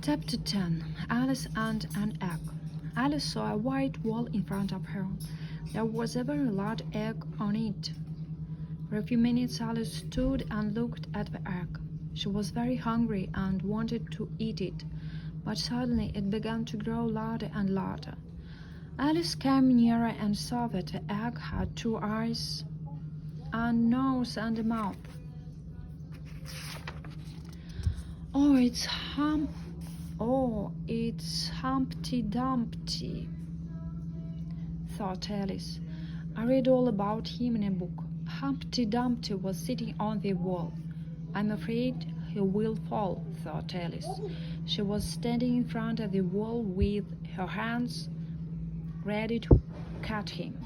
Chapter 10. Alice and an Egg. Alice saw a white wall in front of her. There was a very large egg on it. For a few minutes Alice stood and looked at the egg. She was very hungry and wanted to eat it, but suddenly it began to grow larger and larger. Alice came nearer and saw that the egg had 2 eyes, a nose and a mouth. Oh, it's Humpty Dumpty, thought Alice. I read all about him in a book. Humpty Dumpty was sitting on the wall. I'm afraid he will fall, thought Alice. She was standing in front of the wall with her hands ready to cut him.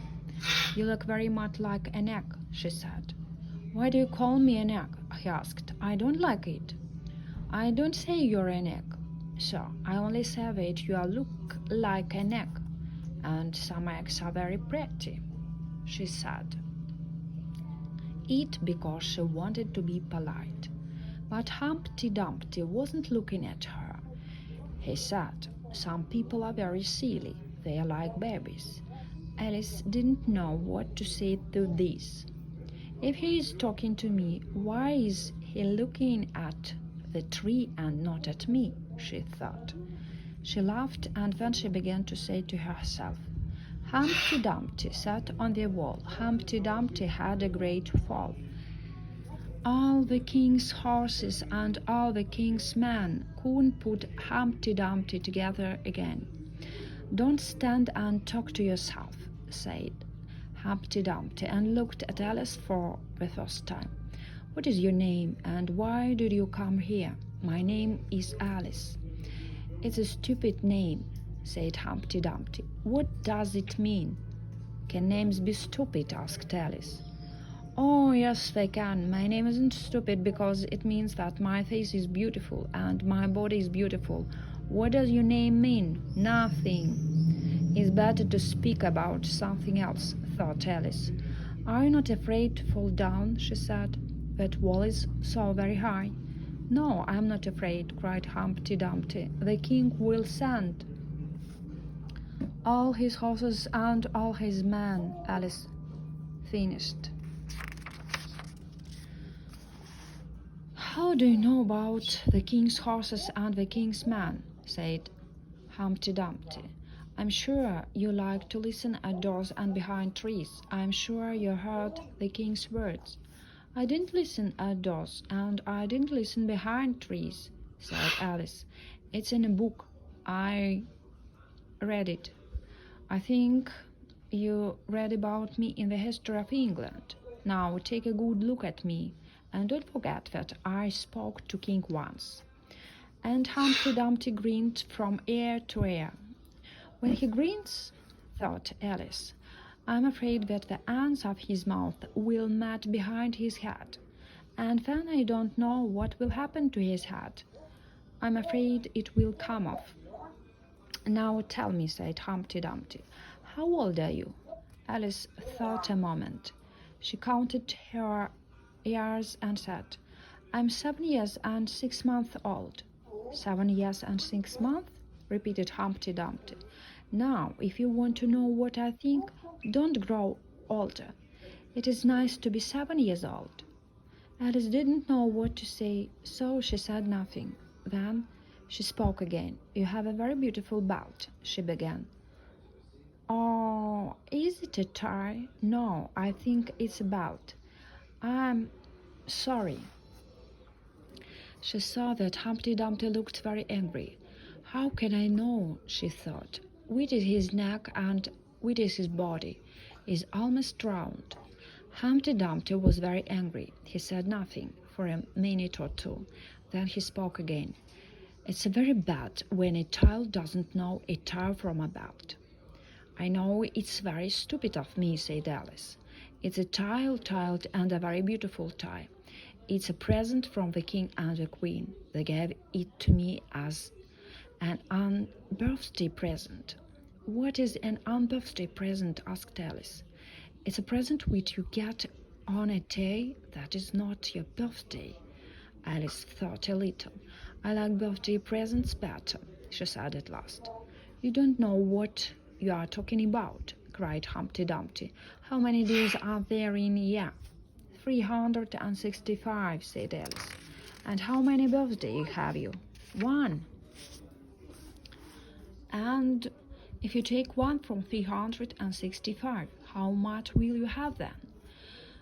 You look very much like an egg, she said. Why do you call me an egg? He asked. I don't like it. I don't say you're an egg. So I only say that you look like an egg, and some eggs are very pretty, she said. It because she wanted to be polite. But Humpty Dumpty wasn't looking at her. He said, some people are very silly. They are like babies. Alice didn't know what to say to this. If he is talking to me, why is he looking at the tree and not at me? She thought. She laughed, and then she began to say to herself, Humpty Dumpty sat on the wall. Humpty Dumpty had a great fall. All the king's horses and all the king's men couldn't put Humpty Dumpty together again. Don't stand and talk to yourself, said Humpty Dumpty, and looked at Alice for the first time. What is your name, and why did you come here? My name is Alice. It's a stupid name, said Humpty Dumpty. What does it mean? Can names be stupid? Asked Alice. Oh, yes, they can. My name isn't stupid because it means that my face is beautiful and my body is beautiful. What does your name mean? Nothing. It's better to speak about something else, thought Alice. Are you not afraid to fall down? She said. That wall is so very high. No, I'm not afraid, cried Humpty Dumpty. The king will send all his horses and all his men, Alice finished. How do you know about the king's horses and the king's men? Said Humpty Dumpty. I'm sure you like to listen at doors and behind trees. I'm sure you heard the king's words. I didn't listen at doors, and I didn't listen behind trees, said Alice. It's in a book. I read it. I think you read about me in the history of England. Now take a good look at me, and don't forget that I spoke to King once. And Humpty Dumpty grinned from ear to ear. When he grins, thought Alice, I'm afraid that the ends of his mouth will meet behind his head, and then I don't know what will happen to his head. I'm afraid it will come off. Now tell me, said Humpty Dumpty, how old are you? Alice thought a moment. She counted her years and said, I'm 7 years and 6 months old. 7 years and 6 months? Repeated Humpty Dumpty. Now, if you want to know what I think, don't grow older. It is nice to be 7 years old. Alice didn't know what to say, so she said nothing. Then she spoke again. You have a very beautiful belt, she began. Oh, is it a tie? No, I think it's a belt. I'm sorry. She saw that Humpty Dumpty looked very angry. How can I know, she thought. Which is his neck and which is his body? Is almost round. Humpty Dumpty was very angry. He said nothing for a minute or two. Then he spoke again. It's very bad when a child doesn't know a tie from a belt. I know it's very stupid of me, said Alice. It's a child and a very beautiful tie. It's a present from the king and the queen. They gave it to me as an unbirthday present. What is an unbirthday present? Asked Alice. It's a present which you get on a day that is not your birthday. Alice thought a little. I like birthday presents better, she said at last. You don't know what you are talking about, cried Humpty Dumpty. How many days are there in a year? 365, said Alice. And how many birthdays have you? One. And if you take one from 365, how much will you have then?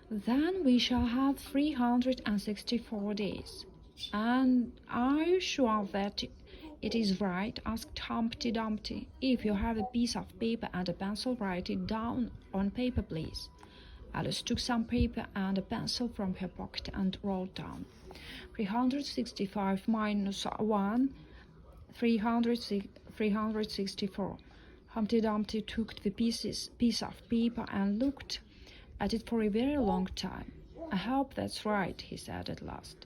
Then we shall have 364 days. And are you sure that it is right? Asked Humpty Dumpty. If you have a piece of paper and a pencil, write it down on paper, please. Alice took some paper and a pencil from her pocket and wrote down 365 minus 1, 364. Humpty Dumpty took the piece of paper and looked at it for a very long time. I hope that's right, he said at last.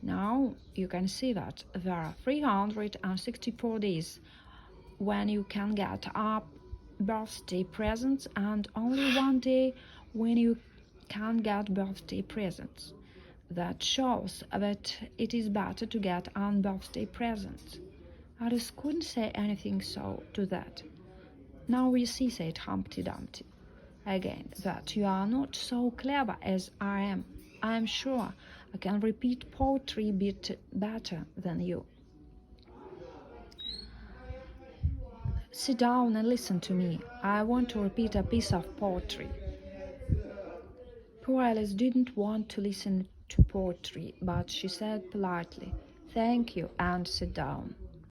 Now you can see that there are 364 days when you can get up birthday presents and only one day when you can't get birthday presents. That shows that it is better to get birthday presents. Alice couldn't say anything to that. Now you see, said Humpty Dumpty, again, that you are not so clever as I am. I am sure I can repeat poetry a bit better than you. Sit down and listen to me. I want to repeat a piece of poetry. Poor Alice didn't want to listen to poetry, but she said politely, "Thank you," and sat down.